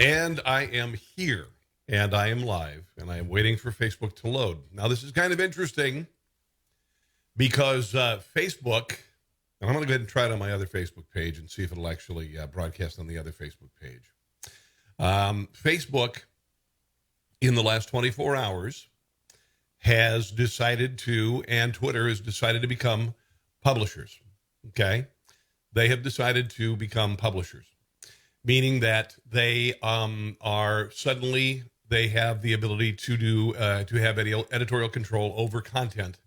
And I am here, and I am live, and I am waiting for Facebook to load. Now, this is kind of interesting because Facebook, and I'm going to go ahead and try it on my other Facebook page and see if it'll actually broadcast on the other Facebook page. Facebook, in the last 24 hours, has decided to, and Twitter has decided to become publishers, okay? They have decided to become publishers, meaning that they are suddenly, they have the ability to do, to have editorial control over content.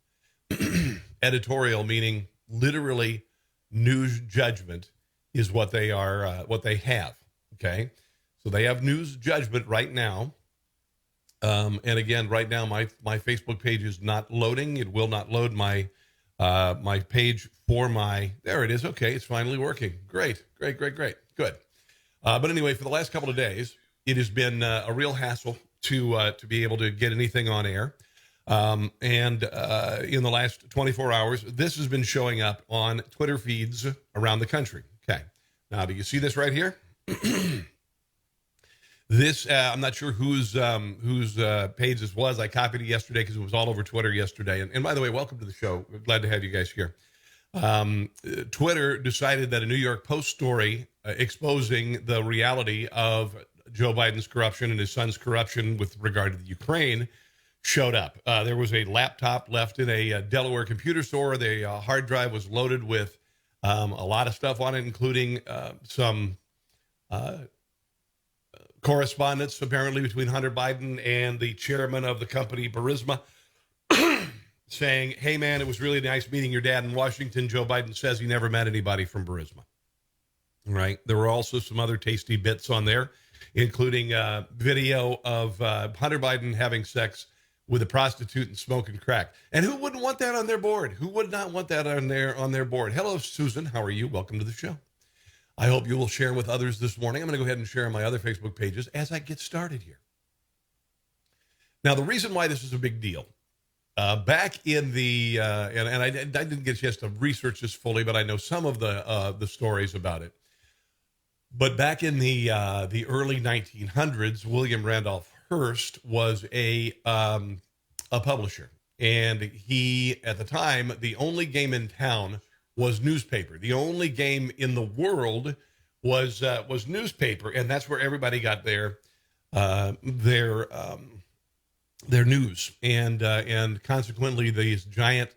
Editorial meaning literally news judgment is what they are, what they have, okay? So they have news judgment right now. And again, right now, my Facebook page is not loading. It will not load my my page for my, there it is. Okay, it's finally working. Great. Good. But anyway, for the last couple of days, it has been a real hassle to be able to get anything on air. And in the last 24 hours, this has been showing up on Twitter feeds around the country. Okay. Now, do you see this right here? This, I'm not sure whose page this was. I copied it yesterday because it was all over Twitter yesterday. And by the way, welcome to the show. We're glad to have you guys here. Twitter decided that a New York Post story exposing the reality of Joe Biden's corruption and his son's corruption with regard to the Ukraine showed up. There was a laptop left in a Delaware computer store. The hard drive was loaded with a lot of stuff on it, including some correspondence apparently between Hunter Biden and the chairman of the company Burisma saying, hey man, it was really nice meeting your dad in Washington. Joe Biden says he never met anybody from Burisma. Right. There were also some other tasty bits on there, including video of Hunter Biden having sex with a prostitute and smoking crack. And who wouldn't want that on their board? Who would not want that on their board? Hello, Susan. How are you? Welcome to the show. I hope you will share with others this morning. I'm going to go ahead and share on my other Facebook pages as I get started here. Now, the reason why this is a big deal, back in the, and I didn't get a chance to research this fully, but I know some of the stories about it. But back in the early 1900s, William Randolph Hearst was a publisher. And he, at the time, the only game in town was newspaper. The only game in the world was newspaper, and that's where everybody got their news, and consequently, these giant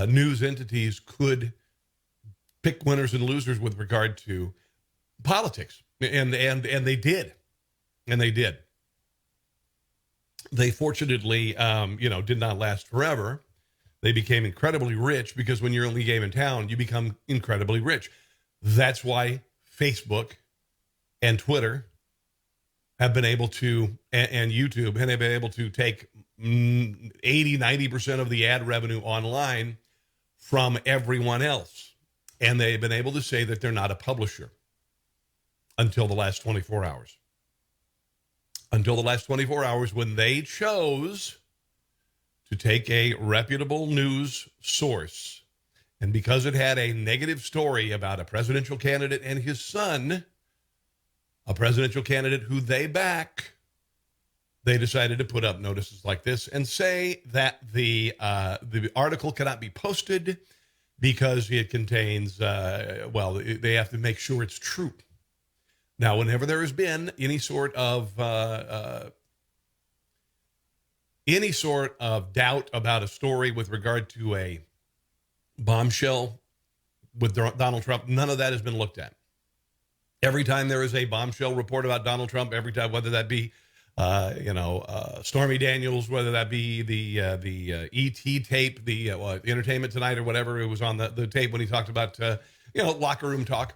news entities could pick winners and losers with regard to politics, and they did. They fortunately, did not last forever. They became incredibly rich because when you're only game in town, you become incredibly rich. That's why Facebook and Twitter have been able to, and YouTube, have been able to take 80-90% of the ad revenue online from everyone else. And they've been able to say that they're not a publisher until the last 24 hours. Until the last 24 hours when they chose to take a reputable news source, and because it had a negative story about a presidential candidate and his son, a presidential candidate who they back, they decided to put up notices like this and say that the article cannot be posted because it contains, they have to make sure it's true. Now, whenever there has been any sort of doubt about a story with regard to a bombshell with Donald Trump, none of that has been looked at. Every time there is a bombshell report about Donald Trump, every time, whether that be, Stormy Daniels, whether that be the ET tape, the Entertainment Tonight or whatever, it was on the tape when he talked about, locker room talk,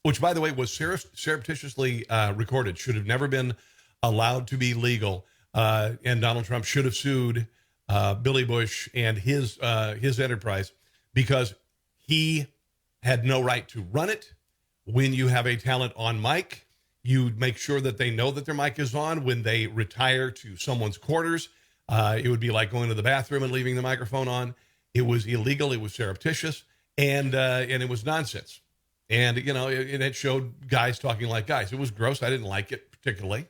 which, by the way, was surreptitiously recorded, should have never been allowed to be legal. And Donald Trump should have sued Billy Bush and his enterprise because he had no right to run it. When you have a talent on mic, you make sure that they know that their mic is on. When they retire to someone's quarters, it would be like going to the bathroom and leaving the microphone on. It was illegal. It was surreptitious, and it was nonsense. And it showed guys talking like guys. It was gross. I didn't like it particularly,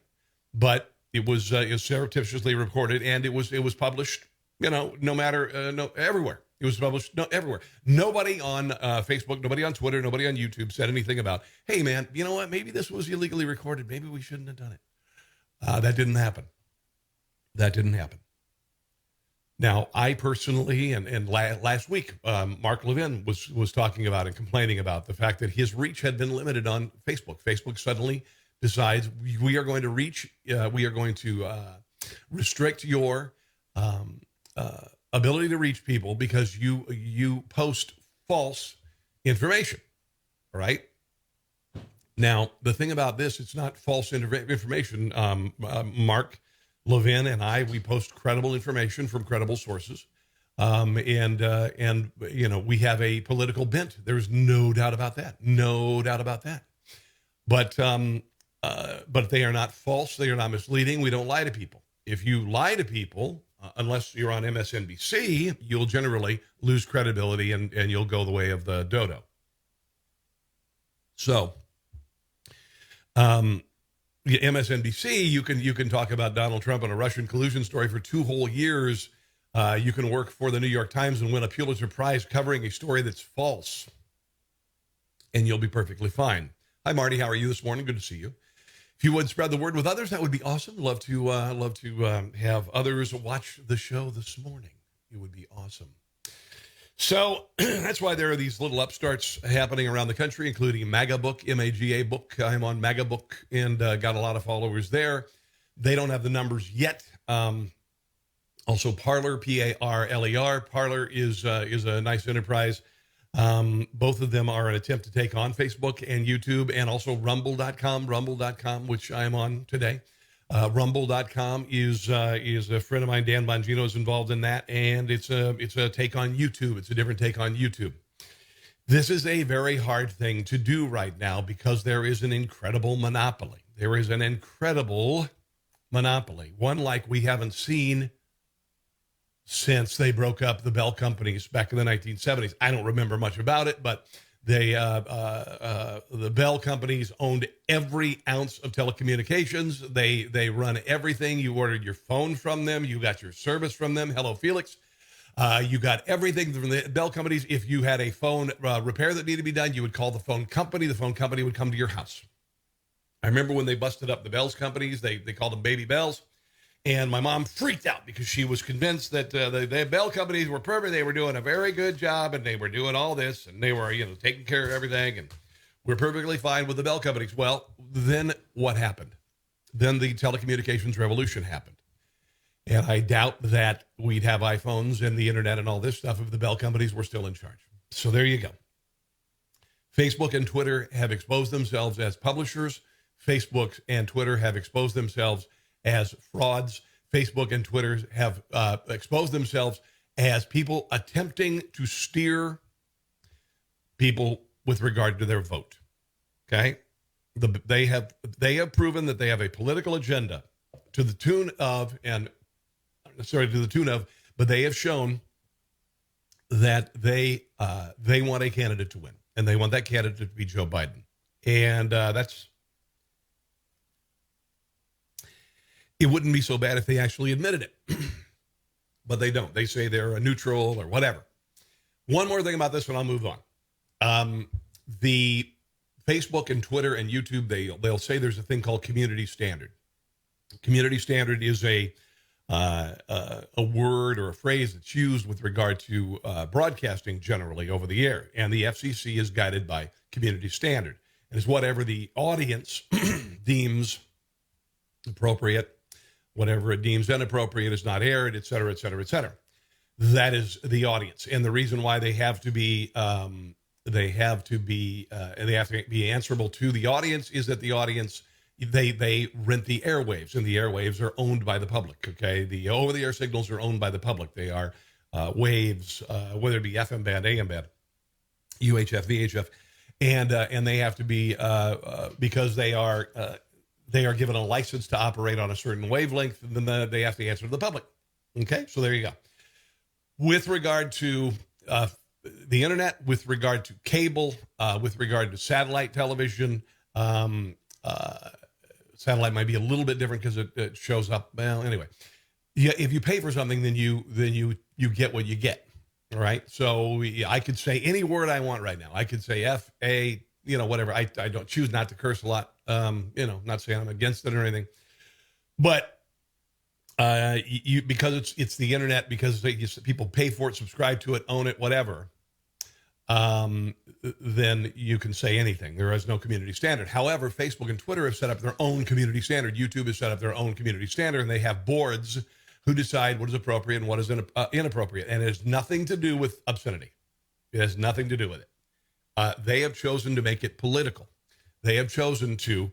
but it was surreptitiously reported, and it was published. No matter no everywhere. It was published everywhere. Nobody on Facebook, nobody on Twitter, nobody on YouTube said anything about, hey man, you know what? Maybe this was illegally recorded. Maybe we shouldn't have done it. That didn't happen. That didn't happen. Now, I personally, and last week, Mark Levin was talking about and complaining about the fact that his reach had been limited on Facebook. Facebook suddenly decides we are going to restrict your ability to reach people because you post false information. All right. Now, the thing about this, it's not false information. Mark Levin and we post credible information from credible sources. And we have a political bent. There's no doubt about that. No doubt about that. But they are not false. They are not misleading. We don't lie to people. If you lie to people, unless you're on MSNBC, you'll generally lose credibility and you'll go the way of the dodo. So, MSNBC, you can talk about Donald Trump and a Russian collusion story for 2 whole years. You can work for the New York Times and win a Pulitzer Prize covering a story that's false, and you'll be perfectly fine. Hi, Marty. How are you this morning? Good to see you. If you would spread the word with others, that would be awesome. Love to have others watch the show this morning. It would be awesome. So that's why there are these little upstarts happening around the country, including MAGA Book, MAGA Book. I'm on MAGA Book and got a lot of followers there. They don't have the numbers yet. Also, Parler, Parler. Parler is a nice enterprise. Both of them are an attempt to take on Facebook and YouTube, and also Rumble.com, which I'm on today. Rumble.com is a friend of mine, Dan Bongino, is involved in that, and it's a take on YouTube. It's a different take on YouTube. This is a very hard thing to do right now because there is an incredible monopoly. There is an incredible monopoly, one like we haven't seen since they broke up the Bell companies back in the 1970s. I don't remember much about it, but the Bell companies owned every ounce of telecommunications. They run everything. You ordered your phone from them. You got your service from them. Hello, Felix. You got everything from the Bell companies. If you had a phone repair that needed to be done, you would call the phone company. The phone company would come to your house. I remember when they busted up the Bell's companies, they called them Baby Bells. And my mom freaked out because she was convinced that the Bell companies were perfect. They were doing a very good job, and they were doing all this, and they were, taking care of everything, and we're perfectly fine with the Bell companies. Well, then what happened? Then the telecommunications revolution happened. And I doubt that we'd have iPhones and the internet and all this stuff if the Bell companies were still in charge. So there you go. Facebook and Twitter have exposed themselves as publishers. Facebook and Twitter have exposed themselves as frauds. Facebook and Twitter have exposed themselves as people attempting to steer people with regard to their vote. Okay, they have proven that they have a political agenda to the tune of, but they have shown that they want a candidate to win, and they want that candidate to be Joe Biden, and that's. It wouldn't be so bad if they actually admitted it, but they don't. They say they're a neutral or whatever. One more thing about this, and I'll move on. The Facebook and Twitter and YouTube, they'll say there's a thing called community standard. Community standard is a word or a phrase that's used with regard to broadcasting generally over the air, and the FCC is guided by community standard. And it's whatever the audience deems appropriate. Whatever it deems inappropriate is not aired, et cetera, et cetera, et cetera. That is the audience. And the reason why they have to be answerable to the audience is that the audience, they rent the airwaves, and the airwaves are owned by the public. Okay. The over-the-air signals are owned by the public. They are waves, whether it be FM band, AM band, UHF, VHF, and they have to be, because they are given a license to operate on a certain wavelength, and then they have to answer to the public. Okay, so there you go. With regard to the internet, with regard to cable, with regard to satellite television, Satellite might be a little bit different because it shows up. Well, anyway, yeah, if you pay for something, then you get what you get. All right. So I could say any word I want right now. I could say F, A, whatever. I don't choose not to curse a lot. Not saying I'm against it or anything, but because it's the internet, because people pay for it, subscribe to it, own it, whatever. Then you can say anything. There is no community standard. However, Facebook and Twitter have set up their own community standard. YouTube has set up their own community standard, and they have boards who decide what is appropriate and what is inappropriate. And it has nothing to do with obscenity. It has nothing to do with it. They have chosen to make it political. They have chosen to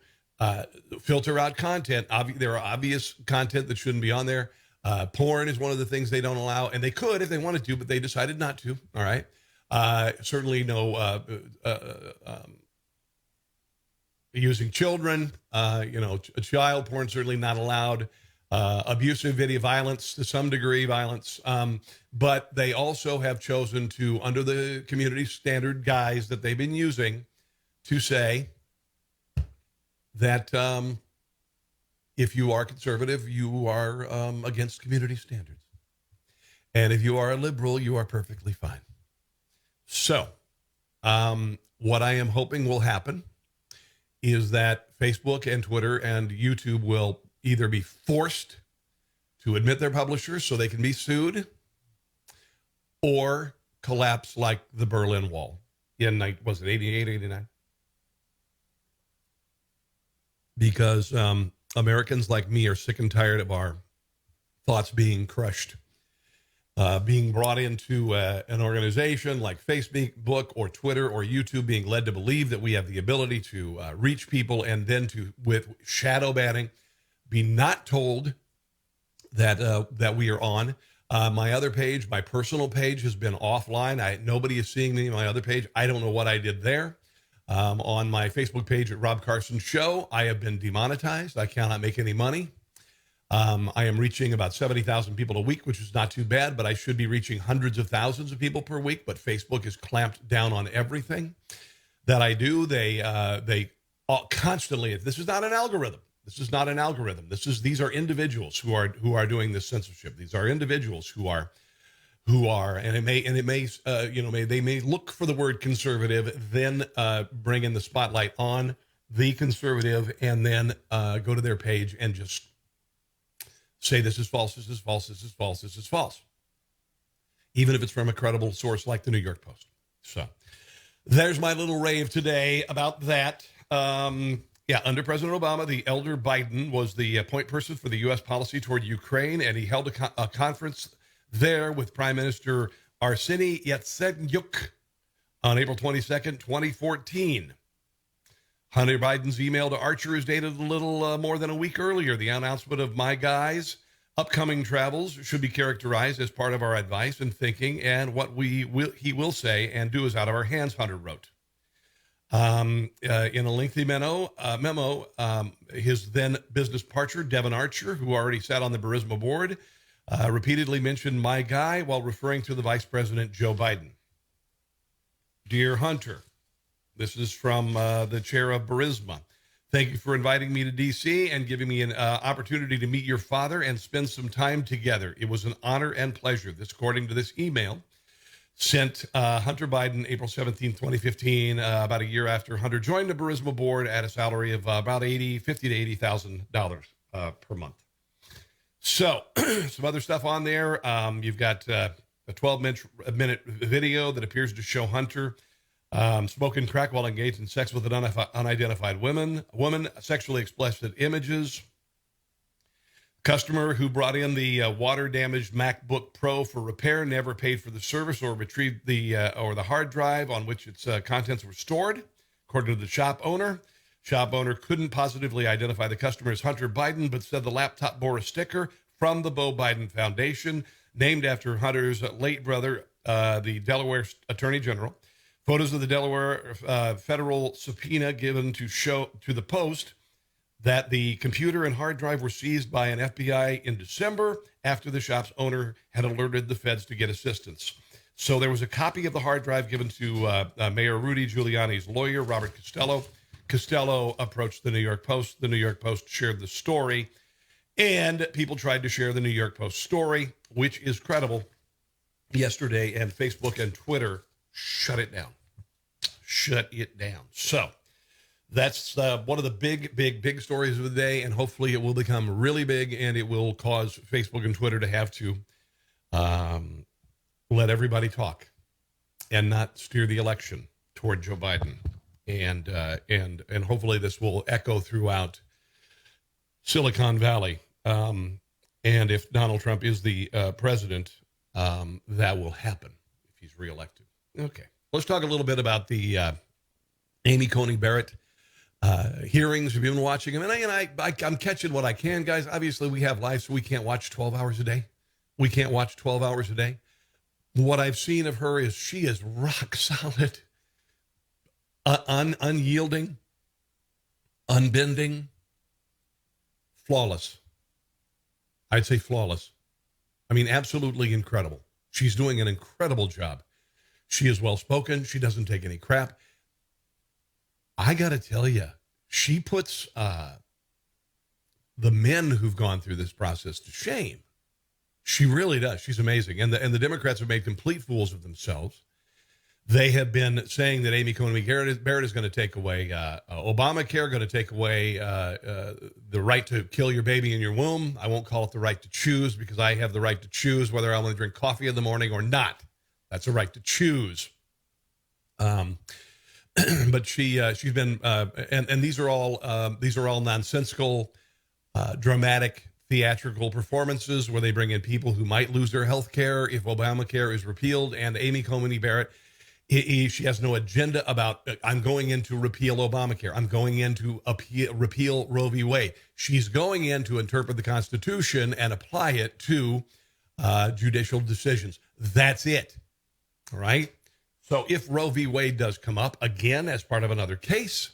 filter out content. There are obvious content that shouldn't be on there. Porn is one of the things they don't allow, and they could if they wanted to, but they decided not to. All right. Certainly no using children, child porn, certainly not allowed. Abusive video violence, to some degree violence. But they also have chosen to, under the community standard guise that they've been using, to say that if you are conservative, you are against community standards. And if you are a liberal, you are perfectly fine. So what I am hoping will happen is that Facebook and Twitter and YouTube will either be forced to admit their publishers so they can be sued, or collapse like the Berlin Wall in, was it 88, 89? Because Americans like me are sick and tired of our thoughts being crushed, being brought into an organization like Facebook or Twitter or YouTube, being led to believe that we have the ability to reach people, and then with shadow banning, be not told that we are on. My other page, my personal page, has been offline. Nobody is seeing me on my other page. I don't know what I did there. On my Facebook page at Rob Carson Show, I have been demonetized. I cannot make any money. I am reaching about 70,000 people a week, which is not too bad, but I should be reaching hundreds of thousands of people per week. But Facebook is clamped down on everything that I do. They constantly, this is not an algorithm. This is not an algorithm. These are individuals who are doing this censorship. These are individuals who are, and they may look for the word conservative, then bring in the spotlight on the conservative, and then go to their page and just say, this is false, this is false, this is false, this is false. Even if it's from a credible source like the New York Post. So there's my little rave today about that. Under President Obama, the elder Biden was the point person for the U.S. policy toward Ukraine, and he held a conference there with Prime Minister Arseniy Yatsenyuk on April 22nd, 2014. Hunter Biden's email to Archer is dated a little more than a week earlier. The announcement of my guy's upcoming travels should be characterized as part of our advice and thinking, and what he will say and do is out of our hands, Hunter wrote. In a lengthy memo, his then business partner, Devin Archer, who already sat on the Burisma board, repeatedly mentioned my guy while referring to the Vice President, Joe Biden. Dear Hunter, this is from the chair of Burisma. Thank you for inviting me to D.C. and giving me an opportunity to meet your father and spend some time together. It was an honor and pleasure. This, according to this email, sent Hunter Biden April 17, 2015, about a year after Hunter joined the Burisma board at a salary of about $50,000 to $80,000 per month. So some other stuff on there. You've got a 12-minute video that appears to show Hunter smoking crack while engaged in sex with an unidentified woman, sexually explicit images. Customer who brought in the water-damaged MacBook Pro for repair never paid for the service or retrieved the hard drive on which its contents were stored, according to the shop owner. Shop owner couldn't positively identify the customer as Hunter Biden, but said the laptop bore a sticker from the Beau Biden Foundation, named after Hunter's late brother, the Delaware Attorney General. Photos of the Delaware federal subpoena given to the Post that the computer and hard drive were seized by an FBI in December after the shop's owner had alerted the feds to get assistance. So there was a copy of the hard drive given to Mayor Rudy Giuliani's lawyer, Robert Costello, Costello approached the New York Post. The New York Post shared the story, and people tried to share the New York Post story, which is credible, yesterday, and Facebook and Twitter shut it down. Shut it down. So that's one of the big stories of the day, and hopefully it will become really big, and it will cause Facebook and Twitter to have to let everybody talk and not steer the election toward Joe Biden. And hopefully this will echo throughout Silicon Valley. And if Donald Trump is the president, that will happen if he's reelected. Okay. Let's talk a little bit about the Amy Coney Barrett hearings. Have you been watching them? And I'm catching what I can, guys. Obviously, we have lives, so we can't watch 12 hours a day. We can't watch 12 hours a day. What I've seen of her is she is rock solid, unyielding, unbending, flawless. I'd say flawless. I mean, absolutely incredible. She's doing an incredible job. She is well-spoken. She doesn't take any crap. I got to tell you, she puts the men who've gone through this process to shame. She really does. She's amazing. And the Democrats have made complete fools of themselves. They have been saying that Amy Coney Barrett is going to take away Obamacare, going to take away the right to kill your baby in your womb. I won't call it the right to choose, because I have the right to choose whether I want to drink coffee in the morning or not. That's a right to choose. But she's been, and these are all nonsensical, dramatic, theatrical performances where they bring in people who might lose their health care if Obamacare is repealed. And Amy Coney Barrett, she has no agenda about, I'm going in to repeal Obamacare. I'm going in to repeal Roe v. Wade. She's going in to interpret the Constitution and apply it to judicial decisions. That's it. All right. So if Roe v. Wade does come up again as part of another case,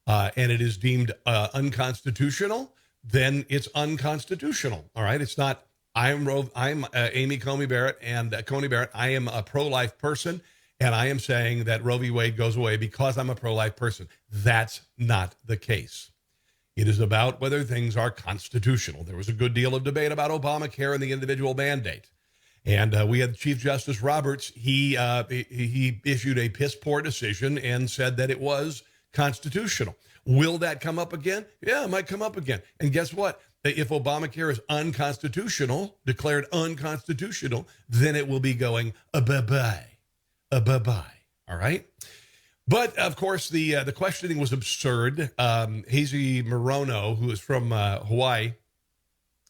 and it is deemed unconstitutional, then it's unconstitutional. All right. It's not, I'm Amy Coney Barrett, and Coney Barrett. I am a pro-life person, and I am saying that Roe v. Wade goes away because I'm a pro-life person. That's not the case. It is about whether things are constitutional. There was a good deal of debate about Obamacare and the individual mandate. And we had Chief Justice Roberts. He issued a piss poor decision and said that it was constitutional. Will that come up again? Yeah, it might come up again. And guess what? If Obamacare is unconstitutional, declared unconstitutional, then it will be going bye-bye. Bye-bye. All right? But, of course, the questioning was absurd. Hazy Morono, who is from Hawaii,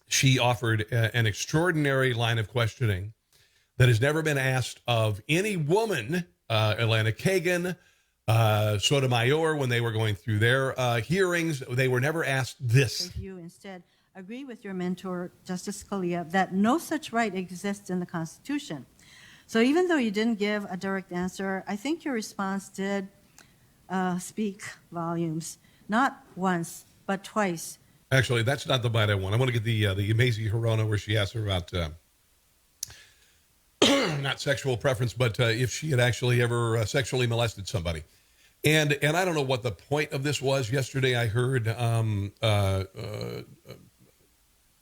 she offered an extraordinary line of questioning that has never been asked of any woman. Elena Kagan, Sotomayor, when they were going through their hearings, they were never asked this. If you instead agree with your mentor, Justice Scalia, that no such right exists in the Constitution. So even though you didn't give a direct answer, I think your response did speak volumes, not once, but twice. Actually, that's not the bite I want. I want to get the Mazie Hirono, where she asked her about not sexual preference, but if she had actually ever sexually molested somebody. And I don't know what the point of this was. Yesterday I heard, Rush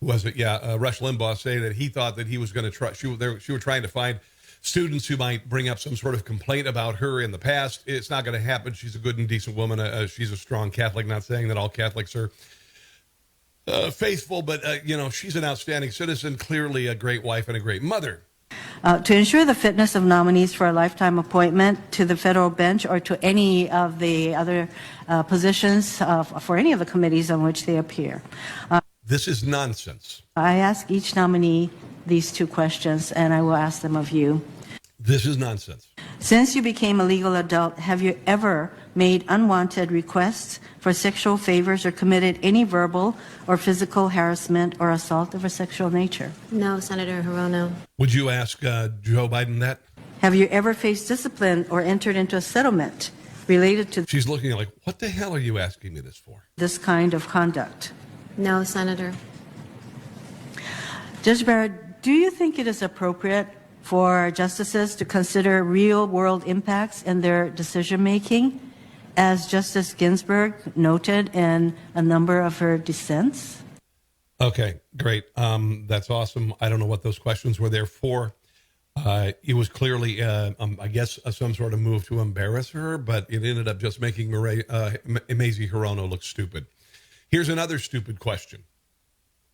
Limbaugh say that he thought that he was going to try, she were trying to find students who might bring up some sort of complaint about her in the past. It's not going to happen. She's a good and decent woman. She's a strong Catholic, not saying that all Catholics are faithful, but, she's an outstanding citizen, clearly a great wife and a great mother. To ensure the fitness of nominees for a lifetime appointment to the federal bench or to any of the other positions for any of the committees on which they appear. This is nonsense. I ask each nominee these two questions, and I will ask them of you. This is nonsense. Since you became a legal adult, have you ever made unwanted requests for sexual favors or committed any verbal or physical harassment or assault of a sexual nature? No, Senator Hirono. Would you ask Joe Biden that? Have you ever faced discipline or entered into a settlement related to She's looking like, what the hell are you asking me this for? this kind of conduct? No, Senator. Judge Barrett, do you think it is appropriate for justices to consider real-world impacts in their decision-making as Justice Ginsburg noted in a number of her dissents. Okay, great. That's awesome. I don't know what those questions were there for. It was clearly, I guess, some sort of move to embarrass her, but it ended up just making Mazie Hirono look stupid. Here's another stupid question.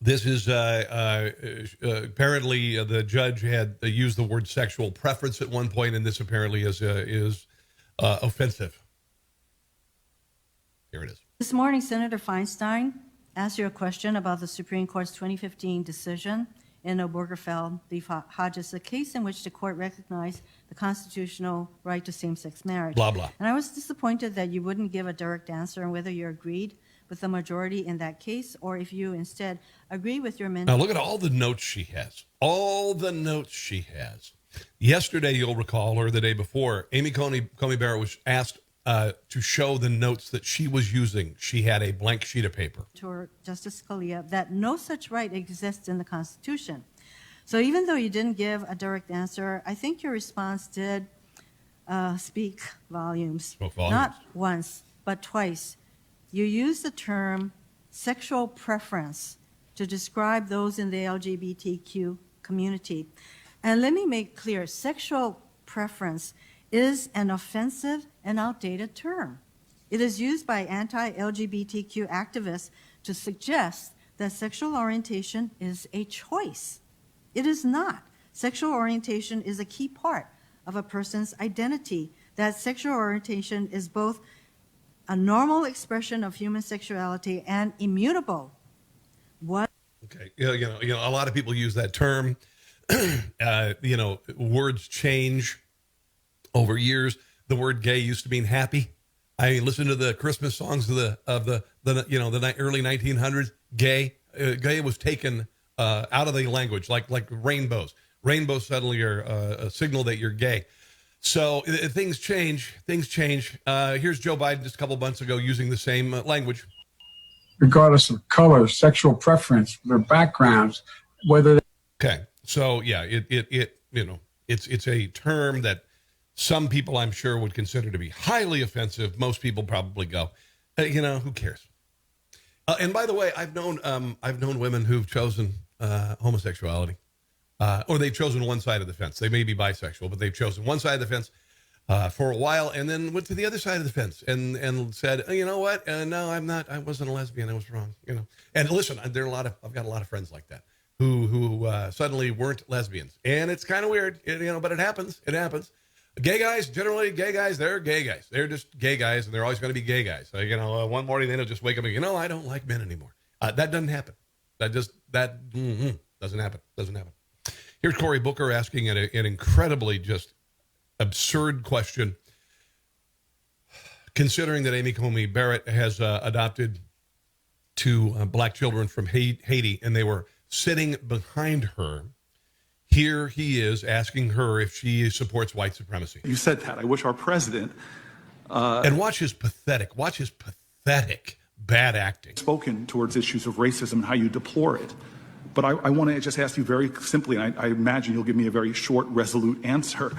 This is apparently the judge had used the word sexual preference at one point, and this apparently is offensive. Here it is. This morning, Senator Feinstein asked you a question about the Supreme Court's 2015 decision in Obergefell v. Hodges, a case in which the court recognized the constitutional right to same-sex marriage. Blah, blah. And I was disappointed that you wouldn't give a direct answer on whether you agreed with the majority in that case or if you instead agree with your mentor. Now, look at all the notes she has. All the notes she has. Yesterday, you'll recall, or the day before, Amy Coney Barrett was asked to show the notes that she was using. She had a blank sheet of paper. To Justice Scalia, that no such right exists in the Constitution. So even though you didn't give a direct answer, I think your response did speak volumes. Spoke volumes. Not once, but twice. You used the term sexual preference to describe those in the LGBTQ community. And let me make clear, sexual preference is an offensive and outdated term. It is used by anti-LGBTQ activists to suggest that sexual orientation is a choice. It is not. Sexual orientation is a key part of a person's identity. That sexual orientation is both a normal expression of human sexuality and immutable. Okay, you know, a lot of people use that term. Words change over years. The word gay used to mean happy. I mean, listen to the Christmas songs of the early 1900s. Gay was taken out of the language, like rainbows. Rainbows suddenly are a signal that you're gay. So things change. Here's Joe Biden just a couple months ago using the same language. Regardless of color, sexual preference, their backgrounds, whether they... Okay, so yeah, it's a term that some people I'm sure would consider to be highly offensive. Most people probably go, who cares? And by the way, I've known women who've chosen homosexuality, or they've chosen one side of the fence. They may be bisexual, but they've chosen one side of the fence for a while, and then went to the other side of the fence and said, you know what? No, I'm not. I wasn't a lesbian. I was wrong. And listen, I've got a lot of friends like that who suddenly weren't lesbians, and it's kind of weird, but it happens. It happens. Gay guys, generally gay guys, they're gay guys. They're just gay guys, and they're always going to be gay guys. So, one morning they'll just wake up and I don't like men anymore. That doesn't happen. That doesn't happen. Doesn't happen. Here's Cory Booker asking an incredibly just absurd question, considering that Amy Coney Barrett has adopted two black children from Haiti, and they were sitting behind her. Here he is asking her if she supports white supremacy. You said that. I wish our president... and watch his pathetic bad acting. ...spoken towards issues of racism and how you deplore it. But I want to just ask you very simply, and I imagine you'll give me a very short, resolute answer.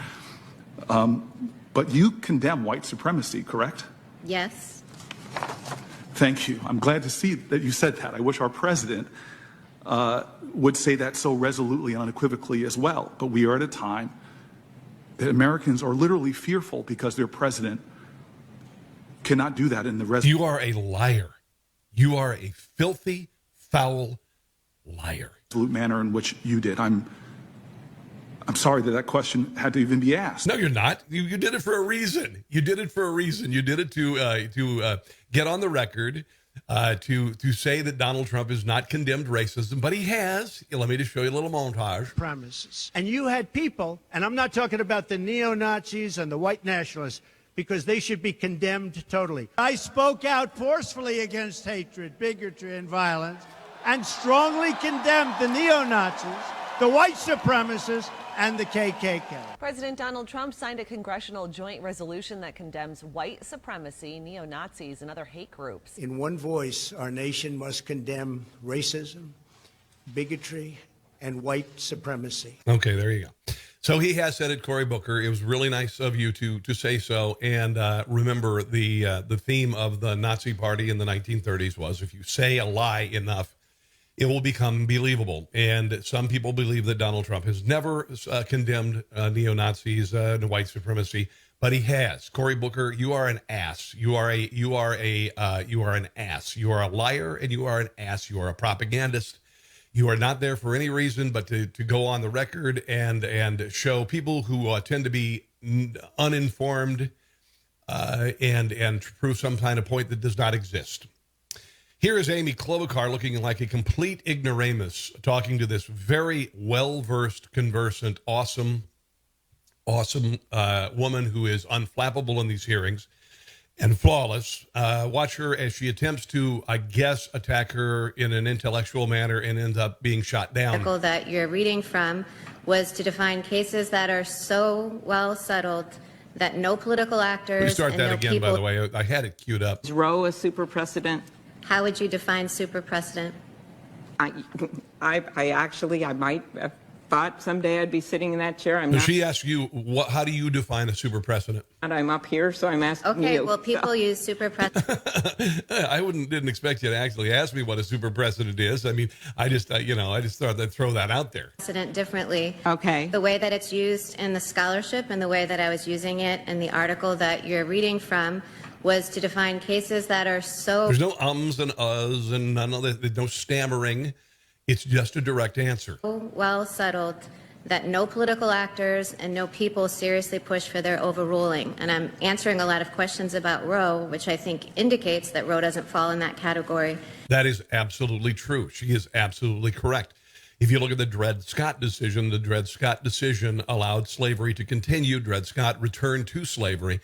But you condemn white supremacy, correct? Yes. Thank you. I'm glad to see that you said that. I wish our president would say that so resolutely and unequivocally as well. But we are at a time that Americans are literally fearful because their president cannot do that in the rest. You are a liar. You are a filthy, foul liar. Absolute manner in which you did. I'm sorry that question had to even be asked. No, you're not. You did it for a reason. You did it for a reason. You did it to get on the record, to say that Donald Trump has not condemned racism, but he has. Let me just show you a little montage. Premises. And you had people, and I'm not talking about the neo-Nazis and the white nationalists, because they should be condemned totally. I spoke out forcefully against hatred, bigotry, and violence, and strongly condemned the neo-Nazis, the white supremacists, and the KKK. President Donald Trump signed a congressional joint resolution that condemns white supremacy, neo-Nazis, and other hate groups. In one voice, our nation must condemn racism, bigotry, and white supremacy. Okay, there you go. So he has said it, Cory Booker. It was really nice of you to say so. And remember, the theme of the Nazi Party in the 1930s was, if you say a lie enough, it will become believable. And some people believe that Donald Trump has never condemned neo-Nazis and white supremacy, but he has. Cory Booker, you are an ass. You are an ass. You are a liar, and you are an ass. You are a propagandist. You are not there for any reason but to go on the record and show people who tend to be uninformed and prove some kind of point that does not exist. Here is Amy Klobuchar looking like a complete ignoramus, talking to this very well-versed, conversant, awesome woman who is unflappable in these hearings and flawless. Watch her as she attempts to, I guess, attack her in an intellectual manner and ends up being shot down. The article that you're reading from was to define cases that are so well settled that no political actors. Restart and that no again, people, by the way. I had it queued up. Is Roe a super precedent? How would you define super precedent? I might have thought someday I'd be sitting in that chair. I'm So not. she asked you, how do you define a super precedent? And I'm up here, so I'm asking Okay, you. well, people use super precedent I didn't expect you to actually ask me what a super precedent is. I mean, I just thought I'd throw that out there. differently. Okay. The way that it's used in the scholarship and the way that I was using it in the article that you're reading from was to define cases that are so. There's no ums and uhs and none of that. There's no stammering. It's just a direct answer. Well settled that no political actors and no people seriously push for their overruling. And I'm answering a lot of questions about Roe, which I think indicates that Roe doesn't fall in that category. That is absolutely true. She is absolutely correct. If you look at the Dred Scott decision, the Dred Scott decision allowed slavery to continue. Dred Scott returned to slavery.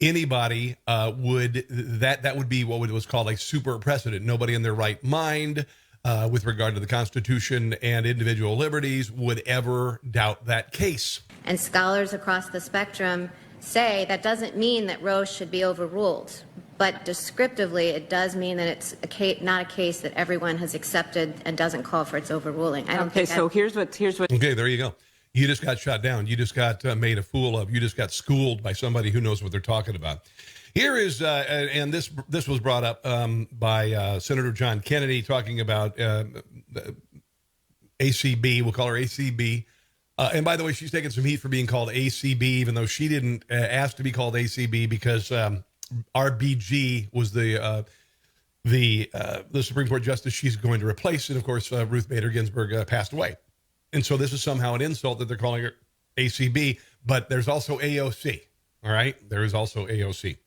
Anybody would be what was called a super precedent. Nobody in their right mind with regard to the Constitution and individual liberties would ever doubt that case. And scholars across the spectrum say that doesn't mean that Roe should be overruled. But descriptively, it does mean that it's not a case that everyone has accepted and doesn't call for its overruling. Okay, so here's what. Okay, there you go. You just got shot down. You just got made a fool of. You just got schooled by somebody who knows what they're talking about. Here is, and this was brought up by Senator John Kennedy talking about ACB. We'll call her ACB. And by the way, she's taking some heat for being called ACB, even though she didn't ask to be called ACB because RBG was the Supreme Court justice she's going to replace. And of course, Ruth Bader Ginsburg passed away. And so this is somehow an insult that they're calling her ACB, but there's also AOC. All right. There is also AOC.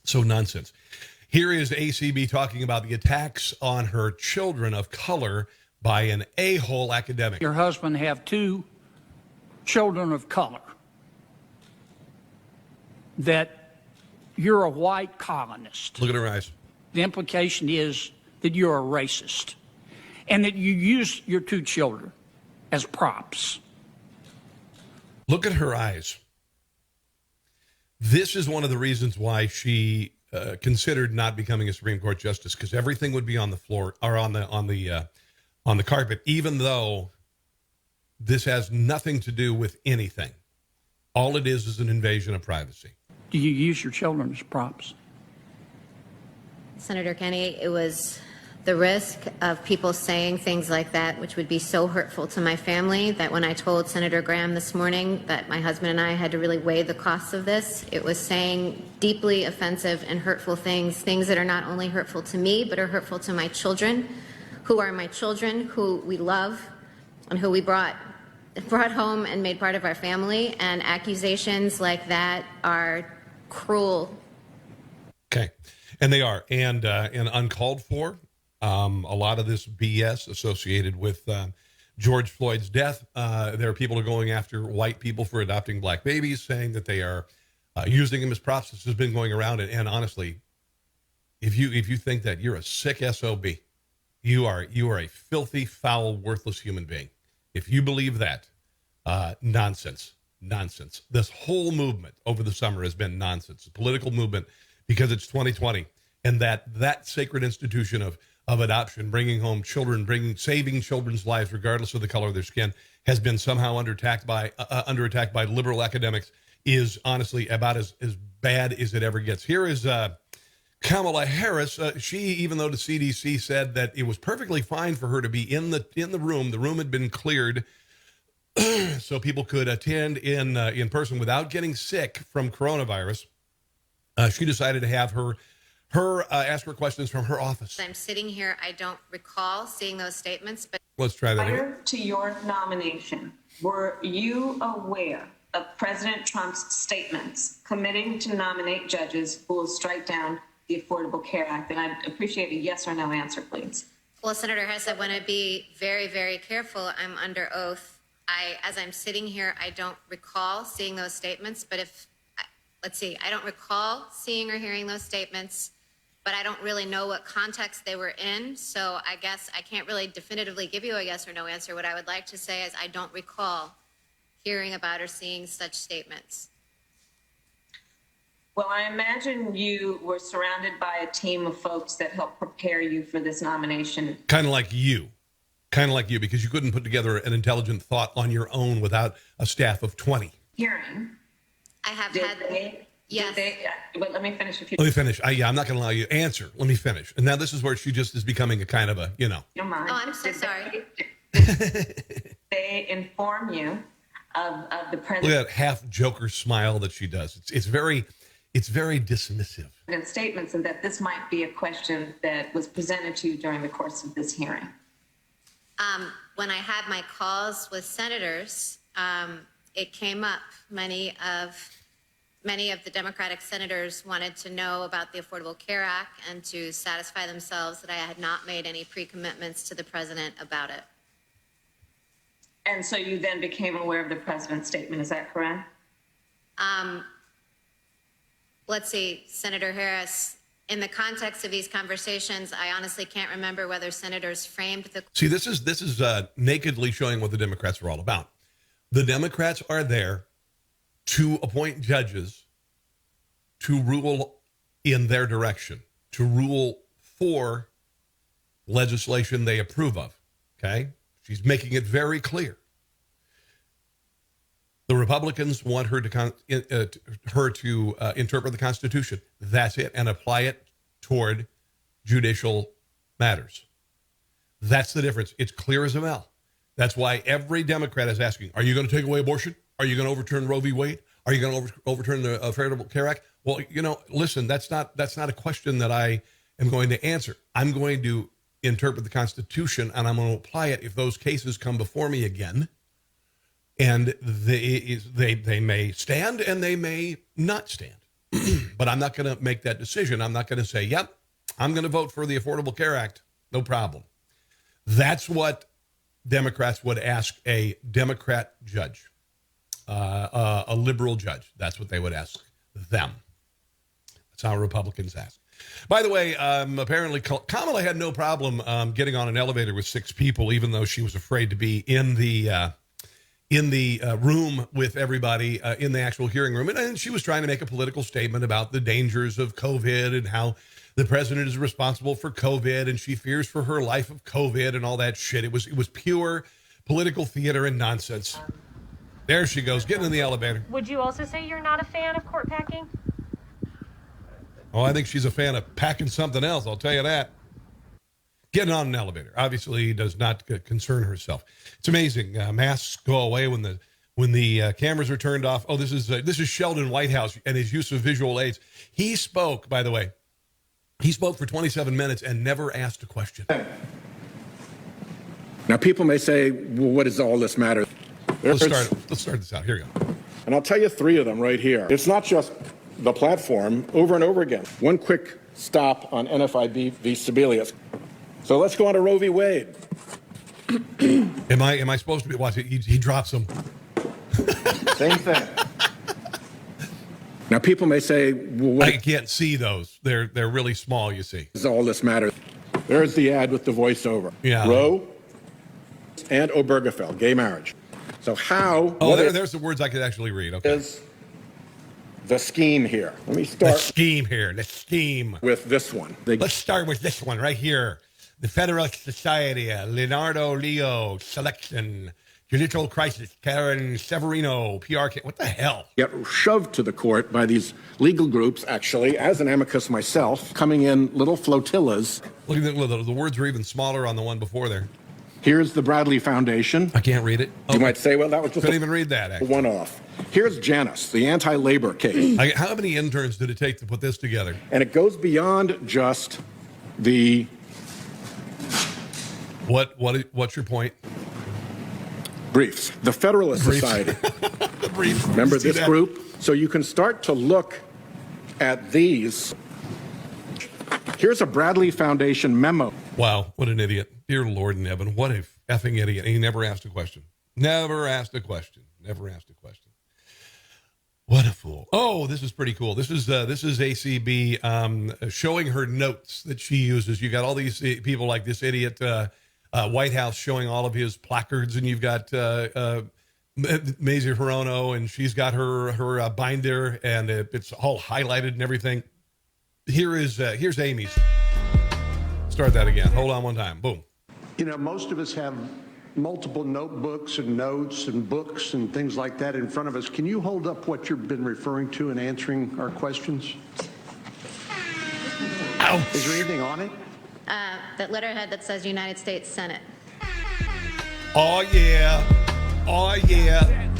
So nonsense. Here is ACB talking about the attacks on her children of color by an a-hole academic. Your husband have 2 children of color, that you're a white colonist. Look at her eyes. The implication is that you're a racist and that you use your 2 children as props. Look at her eyes. This is one of the reasons why she considered not becoming a Supreme Court justice, because everything would be on the floor or on the carpet, even though this has nothing to do with anything. All it is an invasion of privacy. Do you use your children as props? Senator Kennedy, it was the risk of people saying things like that, which would be so hurtful to my family, that when I told Senator Graham this morning that my husband and I had to really weigh the costs of this, it was saying deeply offensive and hurtful things that are not only hurtful to me, but are hurtful to my children, who are my children, who we love, and who we brought home and made part of our family. And accusations like that are cruel. Okay. And they are, and uncalled for. A lot of this BS associated with George Floyd's death. There are people who are going after white people for adopting black babies, saying that they are using them as props. This has been going around. And honestly, if you think that, you're a sick SOB. You are a filthy, foul, worthless human being. If you believe that, nonsense. This whole movement over the summer has been nonsense. The political movement, because it's 2020. and that sacred institution of adoption, bringing home children, saving children's lives regardless of the color of their skin, has been somehow under attack by liberal academics, is honestly about as bad as it ever gets. Here is Kamala Harris. She, even though the CDC said that it was perfectly fine for her to be in the room had been cleared so people could attend in person without getting sick from coronavirus. She decided to have her ask her questions from her office. I'm sitting here. I don't recall seeing those statements, but Let's try that again. Prior to your nomination, were you aware of President Trump's statements committing to nominate judges who will strike down the Affordable Care Act? And I'd appreciate a yes or no answer, please. Well, Senator Harris, I want to be very, very careful. I'm under oath. As I'm sitting here, I don't recall seeing those statements, but I don't recall seeing or hearing those statements, but I don't really know what context they were in. So I guess I can't really definitively give you a yes or no answer. What I would like to say is I don't recall hearing about or seeing such statements. Well, I imagine you were surrounded by a team of folks that helped prepare you for this nomination. Kind of like you, because you couldn't put together an intelligent thought on your own without a staff of 20. Hearing. I have Did had. they? Yes. But let me finish. If you Let me finish. I'm not going to allow you to answer. Let me finish. And now this is where she just is becoming a kind of a, don't mind. Oh, I'm so sorry. They inform you of the Look president's at that half Joker smile that she does. It's very dismissive. statements, and that this might be a question that was presented to you during the course of this hearing. When I had my calls with senators, it came up. Many of the Democratic senators wanted to know about the Affordable Care Act and to satisfy themselves that I had not made any pre-commitments to the president about it. And so you then became aware of the president's statement. Is that correct? Let's see, Senator Harris, in the context of these conversations, I honestly can't remember whether senators framed the... See, this is nakedly showing what the Democrats are all about. The Democrats are there to appoint judges to rule in their direction, to rule for legislation they approve of. Okay? She's making it very clear. The Republicans want her to interpret the Constitution. That's it, and apply it toward judicial matters. That's the difference. It's clear as a bell. That's why every Democrat is asking, are you going to take away abortion? Are you going to overturn Roe v. Wade? Are you going to overturn the Affordable Care Act? Well, listen, that's not a question that I am going to answer. I'm going to interpret the Constitution, and I'm going to apply it if those cases come before me again. And they may stand and they may not stand. But I'm not going to make that decision. I'm not going to say, yep, I'm going to vote for the Affordable Care Act. No problem. That's what Democrats would ask a Democrat judge, a liberal judge. That's what they would ask them. That's how Republicans ask. By the way, apparently Kamala had no problem getting on an elevator with 6 people, even though she was afraid to be in the room with everybody in the actual hearing room. And she was trying to make a political statement about the dangers of COVID and how the president is responsible for COVID and she fears for her life of COVID and all that shit. It was pure political theater and nonsense. There she goes, getting in the elevator. Would you also say you're not a fan of court packing? Oh, I think she's a fan of packing something else, I'll tell you that. Getting on an elevator obviously does not concern herself. It's amazing. Masks go away when the cameras are turned off. Oh, this is Sheldon Whitehouse and his use of visual aids. He spoke, by the way. He spoke for 27 minutes and never asked a question. Now, people may say, well, what does all this matter? Let's start this out. Here you go. And I'll tell you 3 of them right here. It's not just the platform over and over again. One quick stop on NFIB v. Sebelius. So let's go on to Roe v. Wade. Am I supposed to be watching? He drops them. Same thing. Now, people may say, well, I can't see those. They're really small, you see. Does all this matter? There's the ad with the voiceover. Yeah. Roe and Obergefell, gay marriage. So how... Oh, there's the words I could actually read. Okay. Is the scheme here. Let me The start scheme here. The scheme. with this one. Let's start with this one right here. The Federalist Society, Leonardo Leo selection, judicial crisis, Karen Severino, PRK. What the hell? Get shoved to the court by these legal groups, actually, as an amicus myself, coming in little flotillas. Look at the words are even smaller on the one before there. Here's the Bradley Foundation. I can't read it. You might say, well, that was just Couldn't even read that, a actually. one-off. Here's Janus, the anti-labor case. How many interns did it take to put this together? And it goes beyond just the... What's your point? briefs. The Federalist Briefs. Society. The briefs. Remember See this that? group? So you can start to look at these. Here's a Bradley Foundation memo. Wow, what an idiot. Dear Lord in heaven, what a effing idiot. He never asked a question. Never asked a question. Never asked a question. What a fool. Oh, this is pretty cool. This is ACB showing her notes that she uses. You got all these people like this idiot White House showing all of his placards, and you've got Mazie Hirono, and she's got her binder, and it's all highlighted and everything. Here's Amy's. Start that again. Hold on one time. Boom. You know, most of us have multiple notebooks and notes and books and things like that in front of us. Can you hold up what you've been referring to in answering our questions? Ouch. Is there anything on it? That letterhead that says United States Senate. Oh, yeah. Oh, yeah.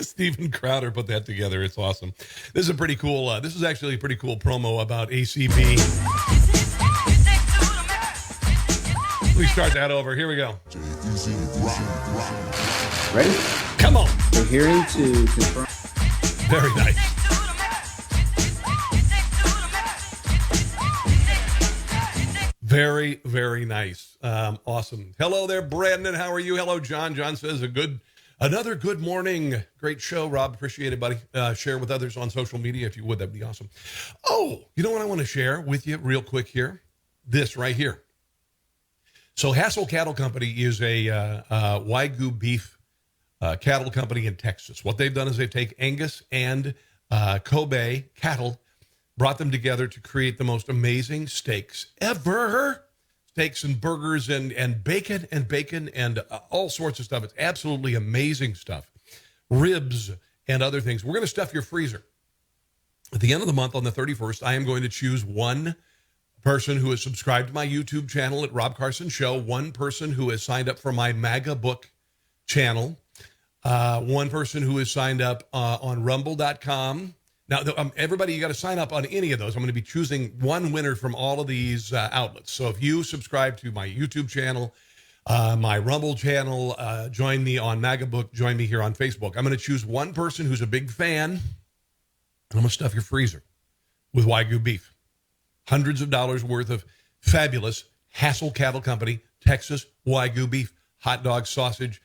Stephen Crowder put that together. It's awesome. This is a pretty cool, this is actually a pretty cool promo about ACB. Please start that over. Here we go. Ready? Come on. We're hearing to confirm. Very nice. Very, very nice. Awesome. Hello there, Brandon. How are you? Hello, John. John says another good morning. Great show, Rob. Appreciate it, buddy. Share with others on social media if you would. That'd be awesome. Oh, you know what I want to share with you real quick here? This right here. So Hassel Cattle Company is a Wagyu beef cattle company in Texas. What they've done is they take Angus and Kobe cattle, brought them together to create the most amazing steaks ever. Steaks and burgers and bacon and all sorts of stuff. It's absolutely amazing stuff. Ribs and other things. We're going to stuff your freezer. At the end of the month on the 31st, I am going to choose one person who has subscribed to my YouTube channel at Rob Carson Show, one person who has signed up for my MAGA book channel, one person who has signed up on rumble.com. Now, everybody, you got to sign up on any of those. I'm going to be choosing one winner from all of these outlets. So if you subscribe to my YouTube channel, my Rumble channel, join me on MAGA Book, join me here on Facebook. I'm going to choose one person who's a big fan, and I'm going to stuff your freezer with Wagyu beef. Hundreds of dollars worth of fabulous Hassel Cattle Company, Texas Wagyu beef, hot dogs, sausage,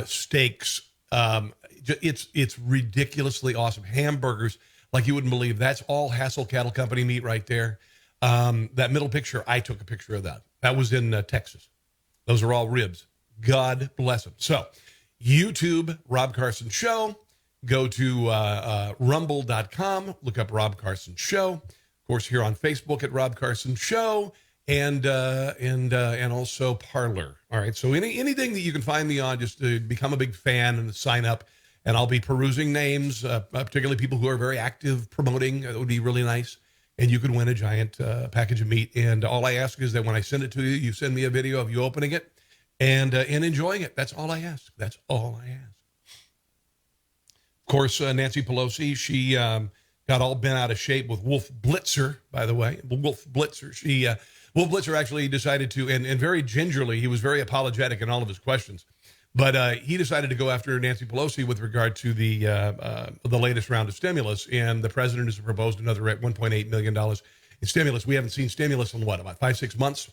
steaks. It's ridiculously awesome. Hamburgers, like you wouldn't believe. That's all Hassel Cattle Company meat right there. That middle picture, I took a picture of that. That was in Texas. Those are all ribs. God bless them. So, YouTube, Rob Carson Show. Go to rumble.com. Look up Rob Carson Show. Of course, here on Facebook at Rob Carson Show, and also Parler. All right, so anything that you can find me on, just to become a big fan and sign up, and I'll be perusing names, particularly people who are very active promoting. It would be really nice, and you could win a giant package of meat. And all I ask is that when I send it to you, you send me a video of you opening it and enjoying it. That's all I ask. That's all I ask. Of course, Nancy Pelosi, she got all bent out of shape with Wolf Blitzer, by the way. Wolf Blitzer. Wolf Blitzer actually decided to, and very gingerly, he was very apologetic in all of his questions, but he decided to go after Nancy Pelosi with regard to the latest round of stimulus, and the president has proposed another $1.8 million in stimulus. We haven't seen stimulus in about 5-6 months.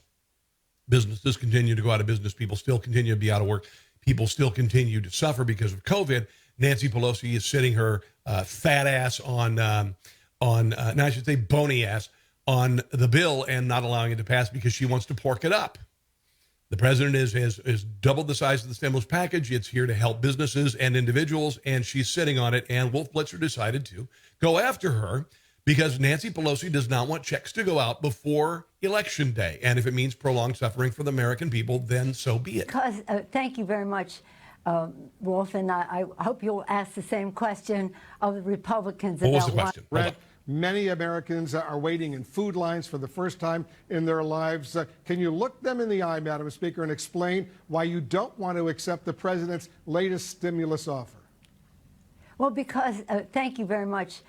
Businesses continue to go out of business. People still continue to be out of work. People still continue to suffer because of COVID. Nancy Pelosi is sitting her fat ass now I should say bony ass on the bill and not allowing it to pass because she wants to pork it up. The president is doubled the size of the stimulus package. It's here to help businesses and individuals, and she's sitting on it. And Wolf Blitzer decided to go after her because Nancy Pelosi does not want checks to go out before Election Day. And if it means prolonged suffering for the American people, then so be it. Because, thank you very much, Wolf, and I hope you'll ask the same question of the Republicans. What was the question? Red, many Americans are waiting in food lines for the first time in their lives. Can you look them in the eye, Madam Speaker, and explain why you don't want to accept the president's latest stimulus offer? Well, because, thank you very much,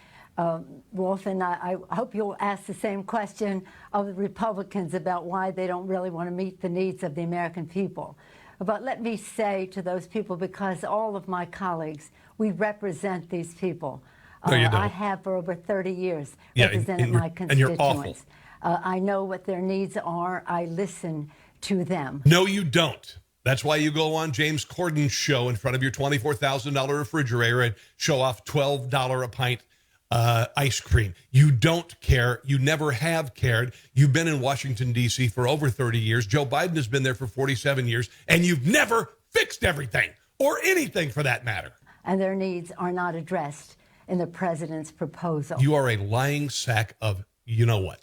Wolf, and I hope you'll ask the same question of the Republicans about why they don't really want to meet the needs of the American people. But let me say to those people, because all of my colleagues, we represent these people. No, you don't. I have for over 30 years represented my constituents. And you're awful. I know what their needs are. I listen to them. No, you don't. That's why you go on James Corden's show in front of your $24,000 refrigerator and show off $12 a pint ice cream. You don't care. You never have cared. You've been in Washington, D.C. for over 30 years. Joe Biden has been there for 47 years, and you've never fixed everything or anything for that matter. And their needs are not addressed in the president's proposal. You are a lying sack of you know what.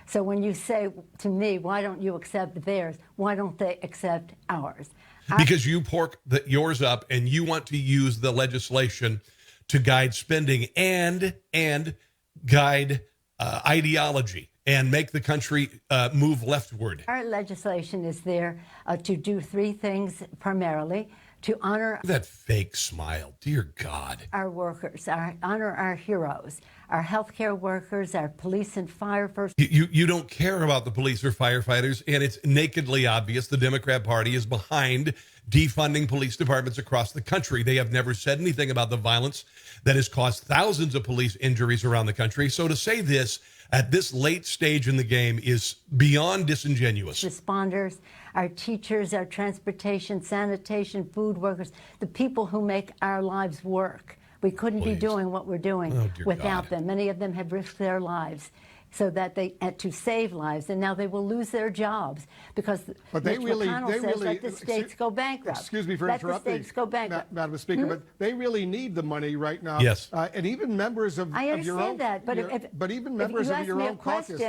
So when you say to me, why don't you accept theirs? Why don't they accept ours? Because you pork yours up and you want to use the legislation to guide spending and guide ideology and make the country move leftward. Our legislation is there to do three things primarily: to honor that fake smile, dear God, our workers, honor our heroes, our healthcare workers, our police and firefighters. You don't care about the police or firefighters, and it's nakedly obvious the Democrat Party is behind defunding police departments across the country. They have never said anything about the violence that has caused thousands of police injuries around the country. So to say this at this late stage in the game is beyond disingenuous. Responders, our teachers, our transportation, sanitation, food workers, the people who make our lives work. We couldn't be doing what we're doing without them. Many of them have risked their lives so that to save lives, and now they will lose their jobs because McConnell says let the states go bankrupt. Excuse me for interrupting. Let the states go bankrupt, Madam Speaker, but they really need the money right now. Yes, and even members of your own, but even members of your own caucus.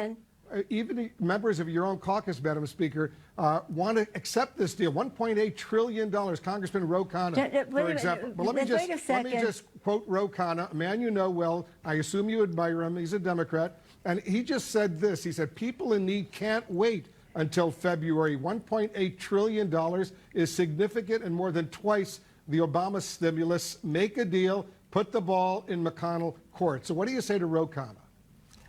Even members of your own caucus, Madam Speaker, want to accept this deal. $1.8 trillion. Congressman Ro Khanna, for example. But let me just quote Ro Khanna, a man you know well. I assume you admire him. He's a Democrat. And he just said this. He said, people in need can't wait until February. $1.8 trillion is significant and more than twice the Obama stimulus. Make a deal. Put the ball in McConnell court. So what do you say to Ro Khanna?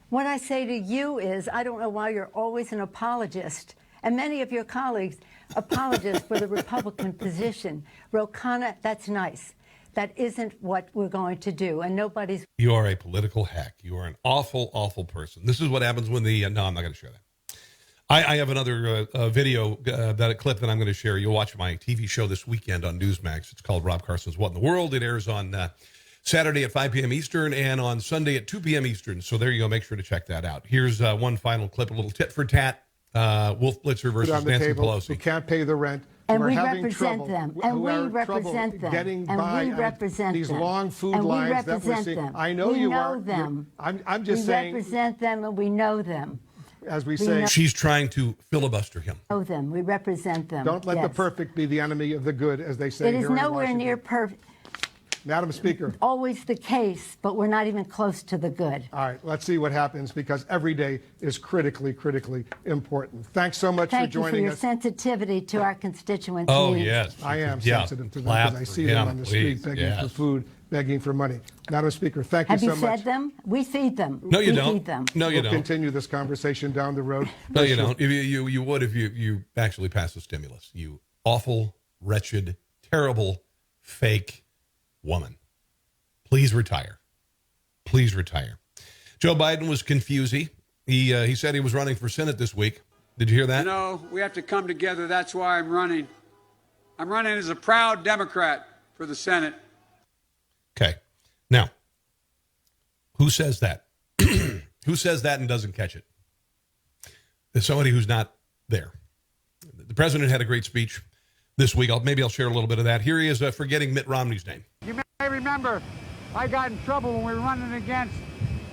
What I say to you is, I don't know why you're always an apologist, and many of your colleagues apologists for the Republican position. Ro Khanna, that's nice. That isn't what we're going to do, and nobody's... You are a political hack. You are an awful, awful person. This is what happens when the... no, I'm not going to share that. I have another video, that a clip that I'm going to share. You'll watch my TV show this weekend on Newsmax. It's called Rob Carson's What in the World. It airs on... Saturday at 5 p.m. Eastern and on Sunday at 2 p.m. Eastern. So there you go. Make sure to check that out. Here's one final clip, a little tit for tat. Wolf Blitzer versus Nancy Pelosi. Who can't pay the rent. And we represent them. And we represent them. Getting by these long food lines that we're seeing. I know you are. I'm just saying. We represent them and we know them. As we say. She's trying to filibuster him. We know them. We represent them. Don't let the perfect be the enemy of the good, as they say. It is nowhere near perfect. Madam Speaker. Always the case, but we're not even close to the good. All right, let's see what happens, because every day is critically, critically important. Thanks so much for joining us. Thank you for your sensitivity to our constituents' needs. Oh, yes. I am sensitive to them because I see them on the street begging for food, begging for money. Madam Speaker, thank you so much. Have you fed them? We feed them. No, you don't. Feed them. No, you don't. We'll continue this conversation down the road. No, you don't. You would if you actually passed the stimulus. You awful, wretched, terrible, fake woman. Please retire. Please retire. Joe Biden was confusey. He said he was running for Senate this week. Did you hear that? You know, we have to come together. That's why I'm running. I'm running as a proud Democrat for the Senate. Okay. Now, who says that? Who says that and doesn't catch it? There's somebody who's not there. The president had a great speech this week. Maybe I'll share a little bit of that. Here he is forgetting Mitt Romney's name. You may remember I got in trouble when we were running against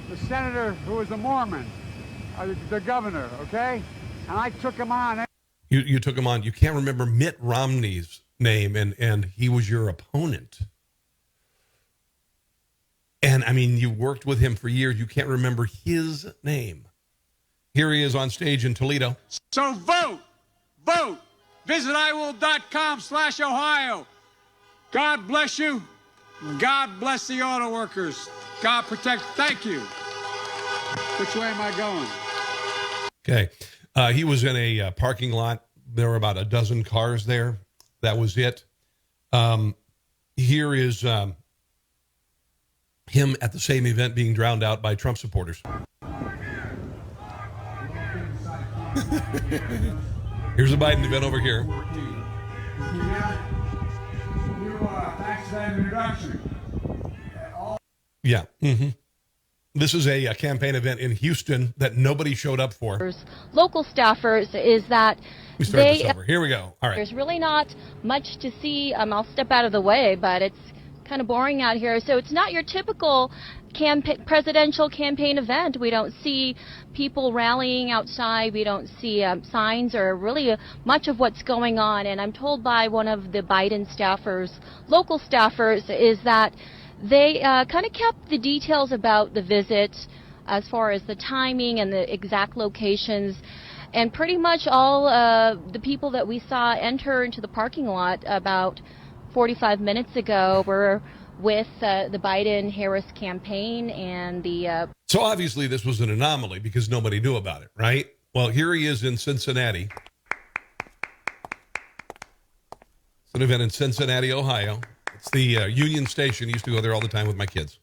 the senator who was a Mormon, the governor, okay? And I took him on. You took him on. You can't remember Mitt Romney's name, and he was your opponent. And, I mean, you worked with him for years. You can't remember his name. Here he is on stage in Toledo. So vote. Visit iwill.com/Ohio. God bless you. God bless the auto workers. God protect. Thank you. Which way am I going? Okay. He was in a parking lot. There were about a dozen cars there. That was it. Here is him at the same event being drowned out by Trump supporters. Here's the Biden event over here. Yeah. Mm-hmm. This is a campaign event in Houston that nobody showed up for. Local staffers is that We start this over. Here we go. All right. there's really not much to see. I'll step out of the way, but it's kind of boring out here. So it's not your typical presidential campaign event. We don't see people rallying outside. We don't see signs or really much of what's going on. And I'm told by one of the Biden staffers, local staffers, is that they kind of kept the details about the visit as far as the timing and the exact locations. And pretty much all the people that we saw enter into the parking lot about 45 minutes ago were with the Biden-Harris campaign and the... So obviously this was an anomaly because nobody knew about it, right? Well, here he is in Cincinnati. It's an event in Cincinnati, Ohio. It's the Union Station. I used to go there all the time with my kids.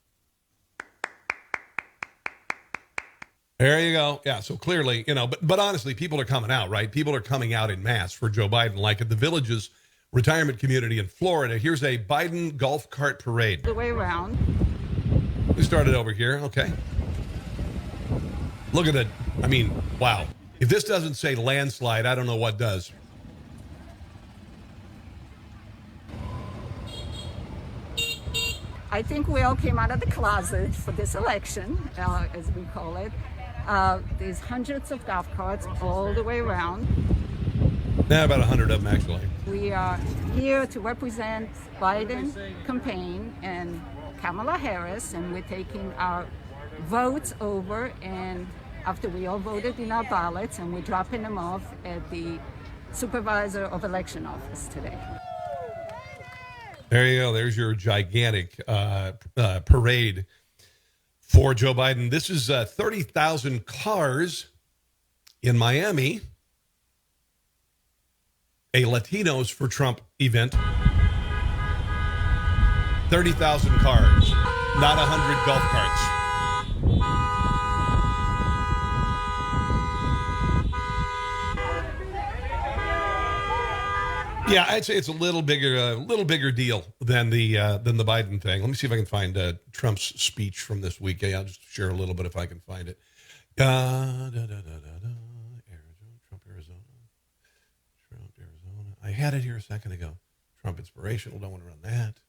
There you go. Yeah, so clearly, but honestly, people are coming out, right? People are coming out in mass for Joe Biden, like at the Villages retirement community in Florida. Here's a Biden golf cart parade. The way around. We started over here. Okay. Look at it. I mean, wow. If this doesn't say landslide, I don't know what does. I think we all came out of the closet for this election, as we call it. There's hundreds of golf carts all the way around. Yeah, about 100 of them, actually. We are here to represent Biden campaign and Kamala Harris, and we're taking our votes over, and after we all voted in our ballots, and we're dropping them off at the supervisor of election office today. There you go. There's your gigantic parade for Joe Biden. This is 30,000 cars in Miami. A Latinos for Trump event. 30,000 cars, not 100 golf carts. Yeah, I'd say it's a little bigger deal than the Biden thing. Let me see if I can find Trump's speech from this week. Yeah, I'll just share a little bit if I can find it. I had it here a second ago. Trump inspirational. Don't want to run that.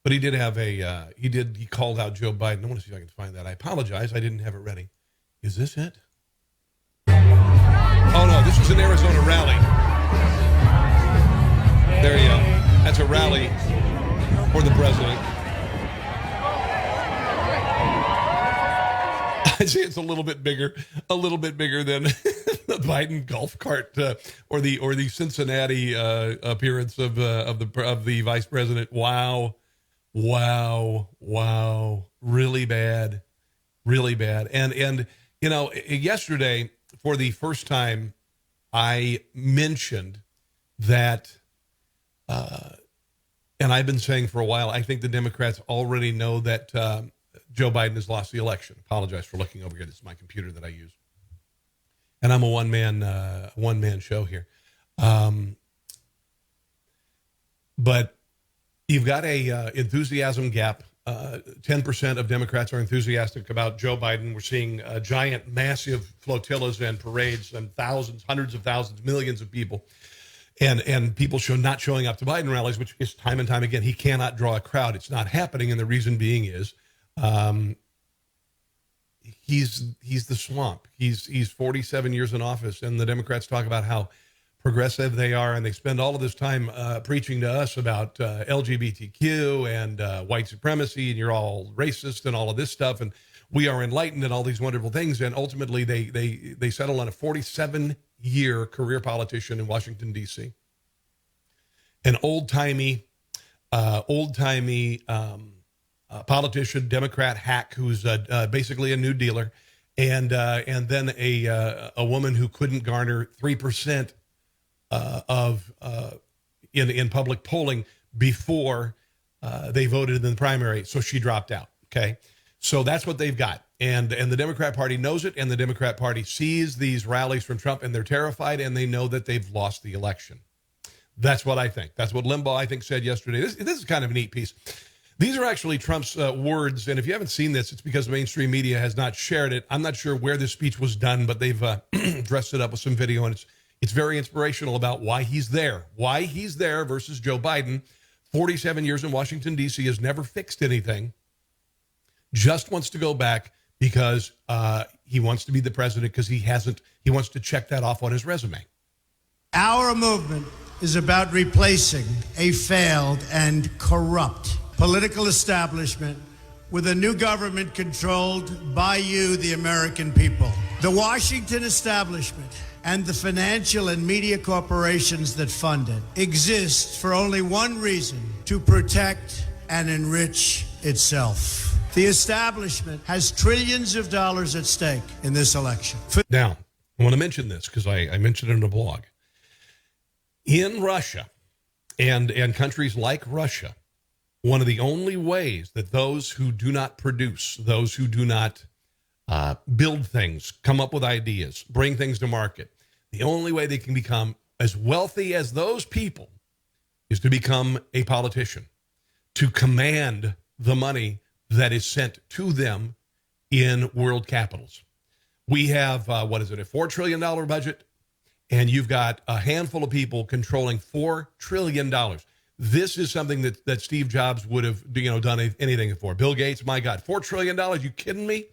But he did have he called out Joe Biden. I want to see if I can find that. I apologize. I didn't have it ready. Is this it? Oh, no. This was an Arizona rally. There you go. That's a rally for the president. I'd say it's a little bit bigger than the Biden golf cart or the Cincinnati appearance of the vice president. Wow, really bad. And yesterday for the first time, I mentioned that, and I've been saying for a while, I think the Democrats already know that Joe Biden has lost the election. Apologize for looking over here. This is my computer that I use. And I'm a one-man show here. But you've got a enthusiasm gap 10% of Democrats are enthusiastic about Joe Biden. We're seeing giant, massive flotillas and parades and thousands, hundreds of thousands, millions of people. And people not showing up to Biden rallies, which is time and time again, he cannot draw a crowd. It's not happening. And the reason being is he's the swamp. He's 47 years in office. And the Democrats talk about how progressive they are. And they spend all of this time preaching to us about LGBTQ and white supremacy. And you're all racist and all of this stuff. And we are enlightened and all these wonderful things. And ultimately they settle on a 47-year career politician in Washington, D.C. An old-timey politician, Democrat hack who's basically a new dealer, and then a woman who couldn't garner 3% in public polling before they voted in the primary, so she dropped out. Okay, so that's what they've got, and the Democrat Party knows it, and the Democrat Party sees these rallies from Trump, and they're terrified, and they know that they've lost the election. That's what I think. That's what Limbaugh, I think, said yesterday. This is kind of a neat piece. These are actually Trump's words, and if you haven't seen this, it's because the mainstream media has not shared it. I'm not sure where this speech was done, but they've dressed it up with some video, and it's very inspirational about why he's there versus Joe Biden. 47 years in Washington, D.C., has never fixed anything, just wants to go back because he wants to be the president because he wants to check that off on his resume. Our movement is about replacing a failed and corrupt political establishment with a new government controlled by you, the American people. The Washington establishment and the financial and media corporations that fund it exist for only one reason: to protect and enrich itself. The establishment has trillions of dollars at stake in this election. Now, I want to mention this because I mentioned it in a blog. In Russia and countries like Russia, one of the only ways that those who do not produce, those who do not build things, come up with ideas, bring things to market, the only way they can become as wealthy as those people is to become a politician, to command the money that is sent to them in world capitals. We have, a $4 trillion budget, and you've got a handful of people controlling $4 trillion. This is something that Steve Jobs would have done anything for. Bill Gates, my God, $4 trillion, you kidding me?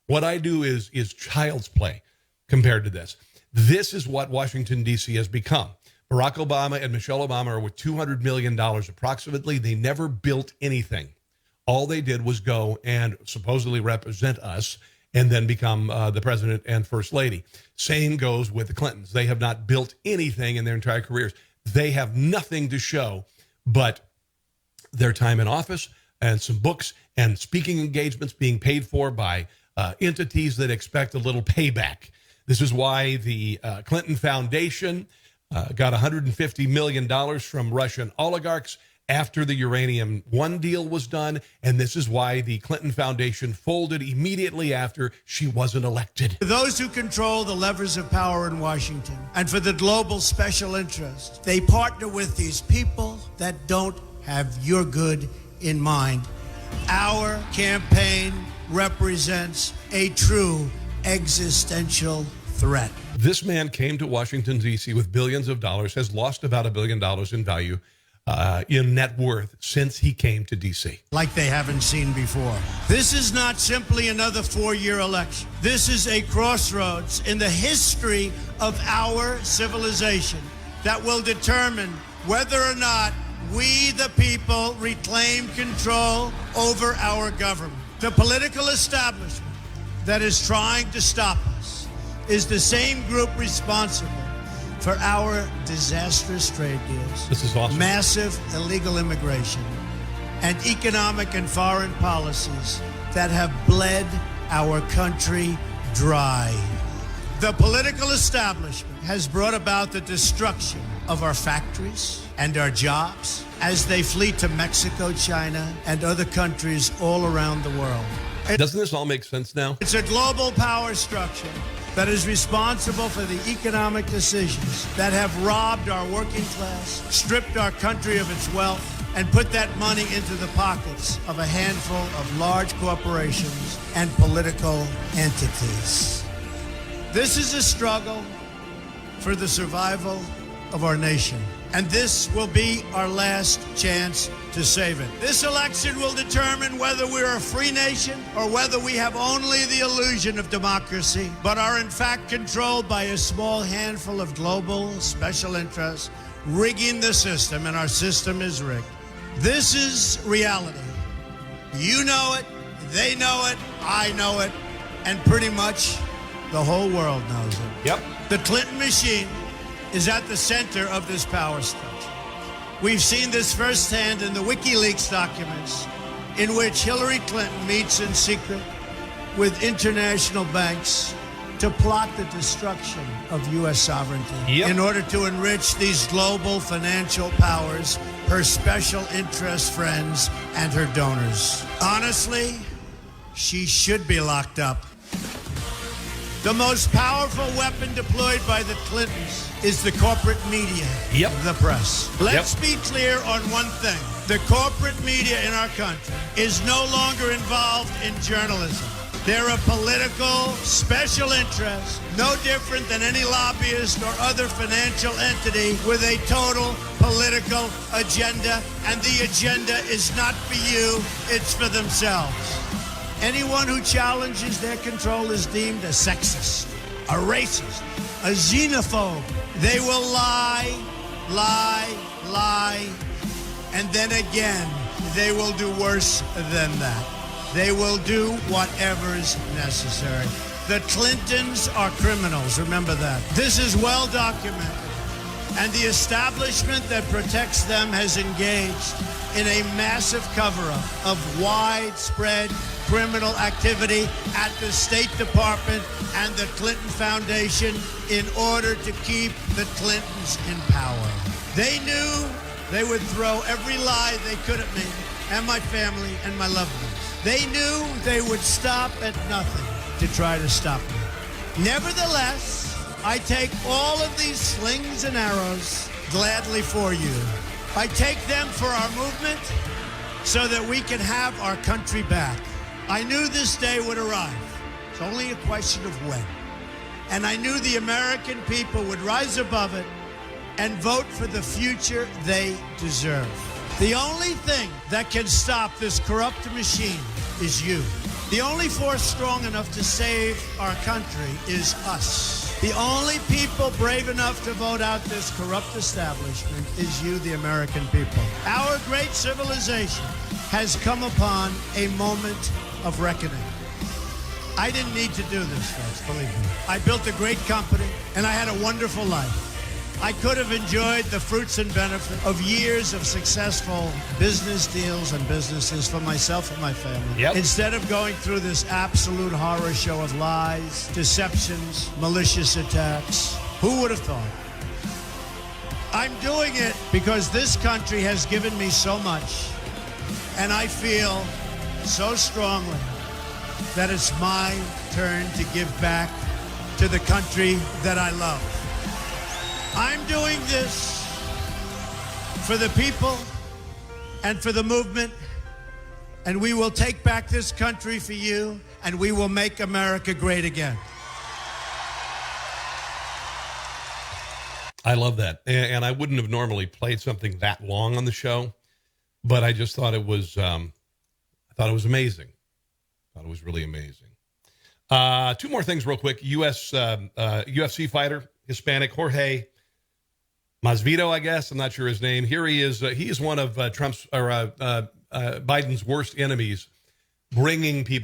What I do is child's play compared to this. This is what Washington, D.C. has become. Barack Obama and Michelle Obama are with $200 million approximately. They never built anything. All they did was go and supposedly represent us and then become the president and first lady. Same goes with the Clintons. They have not built anything in their entire careers. They have nothing to show but their time in office and some books and speaking engagements being paid for by entities that expect a little payback. This is why the Clinton Foundation got $150 million from Russian oligarchs after the Uranium One deal was done, and this is why the Clinton Foundation folded immediately after she wasn't elected. For those who control the levers of power in Washington and for the global special interest, they partner with these people that don't have your good in mind. Our campaign represents a true existential threat. This man came to Washington, D.C. with billions of dollars, has lost about $1 billion in value, in net worth since he came to D.C. Like they haven't seen before. This is not simply another four-year election. This is a crossroads in the history of our civilization that will determine whether or not we, the people, reclaim control over our government. The political establishment that is trying to stop us is the same group responsible for our disastrous trade deals, this is awesome, massive illegal immigration, and economic and foreign policies that have bled our country dry. The political establishment has brought about the destruction of our factories and our jobs as they flee to Mexico, China, and other countries all around the world. Doesn't this all make sense now? It's a global power structure that is responsible for the economic decisions that have robbed our working class, stripped our country of its wealth, and put that money into the pockets of a handful of large corporations and political entities. This is a struggle for the survival of our nation, and this will be our last chance to save it. This election will determine whether we're a free nation or whether we have only the illusion of democracy, but are in fact controlled by a small handful of global special interests rigging the system, and our system is rigged. This is reality. You know it, they know it, I know it, and pretty much the whole world knows it. Yep. The Clinton machine is at the center of this power structure. We've seen this firsthand in the WikiLeaks documents, in which Hillary Clinton meets in secret with international banks to plot the destruction of U.S. sovereignty in order to enrich these global financial powers, her special interest friends, and her donors. Honestly, she should be locked up. The most powerful weapon deployed by the Clintons is the corporate media, the press. Let's be clear on one thing. The corporate media in our country is no longer involved in journalism. They're a political special interest, no different than any lobbyist or other financial entity with a total political agenda, and the agenda is not for you, it's for themselves. Anyone who challenges their control is deemed a sexist, a racist, a xenophobe. They will lie, and then again, they will do worse than that. They will do whatever's necessary. The Clintons are criminals, remember that. This is well documented, and the establishment that protects them has engaged in a massive cover-up of widespread criminal activity at the State Department and the Clinton Foundation in order to keep the Clintons in power. They knew they would throw every lie they could at me and my family and my loved ones. They knew they would stop at nothing to try to stop me. Nevertheless, I take all of these slings and arrows gladly for you. I take them for our movement so that we can have our country back. I knew this day would arrive. It's only a question of when. And I knew the American people would rise above it and vote for the future they deserve. The only thing that can stop this corrupt machine is you. The only force strong enough to save our country is us. The only people brave enough to vote out this corrupt establishment is you, the American people. Our great civilization has come upon a moment of reckoning. I didn't need to do this, folks, believe me. I built a great company, and I had a wonderful life. I could have enjoyed the fruits and benefits of years of successful business deals and businesses for myself and my family. Instead of going through this absolute horror show of lies, deceptions, malicious attacks. Who would have thought? I'm doing it because this country has given me so much, and I feel so strongly that it's my turn to give back to the country that I love. I'm doing this for the people and for the movement, and we will take back this country for you, and we will make America great again. I love that. And I wouldn't have normally played something that long on the show, but I just thought it was, amazing. I thought it was really amazing. Two more things real quick. UFC fighter, Hispanic, Jorge Masvidal, I guess. I'm not sure his name. Here he is. He is one of Biden's worst enemies,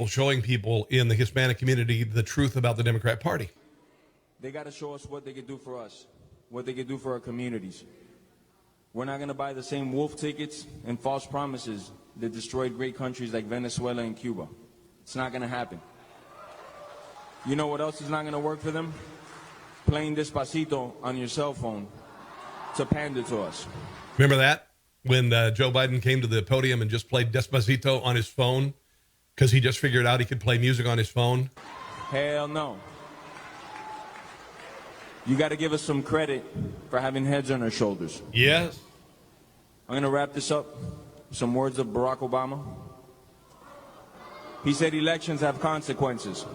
showing people in the Hispanic community the truth about the Democrat Party. They got to show us what they can do for us, what they can do for our communities. We're not going to buy the same wolf tickets and false promises that destroyed great countries like Venezuela and Cuba. It's not going to happen. You know what else is not going to work for them? Playing Despacito on your cell phone to pander to us. Remember that? When Joe Biden came to the podium and just played Despacito on his phone because he just figured out he could play music on his phone? Hell no. You got to give us some credit for having heads on our shoulders. Yes. I'm going to wrap this up some words of Barack Obama? He said elections have consequences.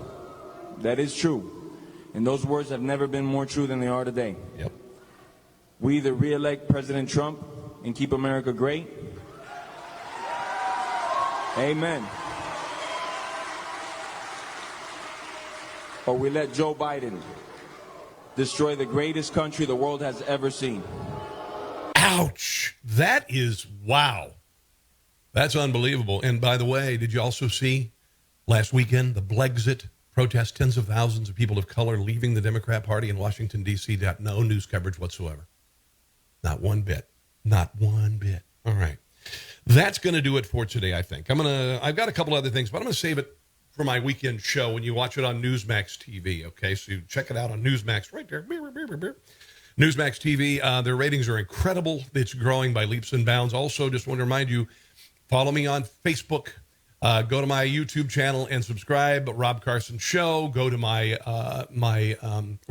That is true. And those words have never been more true than they are today. Yep. We either re-elect President Trump and keep America great. Amen. Or we let Joe Biden destroy the greatest country the world has ever seen. Ouch. That is, wow. That's unbelievable. And by the way, did you also see last weekend the Blexit protest? Tens of thousands of people of color leaving the Democrat Party in Washington, D.C. No news coverage whatsoever. Not one bit. Not one bit. All right. That's going to do it for today, I think. I've got a couple other things, but I'm going to save it for my weekend show when you watch it on Newsmax TV, okay? So you check it out on Newsmax right there. Newsmax TV, their ratings are incredible. It's growing by leaps and bounds. Also, just want to remind you, follow me on Facebook. Go to my YouTube channel and subscribe, Rob Carson Show. Go to my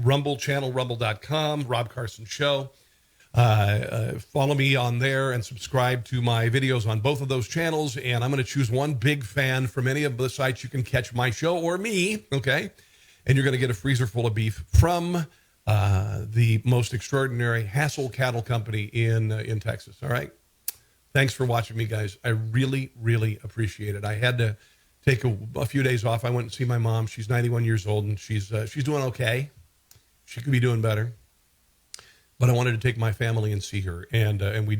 Rumble channel, rumble.com, Rob Carson Show. Follow me on there and subscribe to my videos on both of those channels. And I'm going to choose one big fan from any of the sites you can catch my show or me, okay? And you're going to get a freezer full of beef from the most extraordinary Hassel Cattle Company in Texas, all right? Thanks for watching me, guys. I really, really appreciate it. I had to take a few days off. I went and see my mom. She's 91 years old, and she's doing okay. She could be doing better. But I wanted to take my family and see her, and we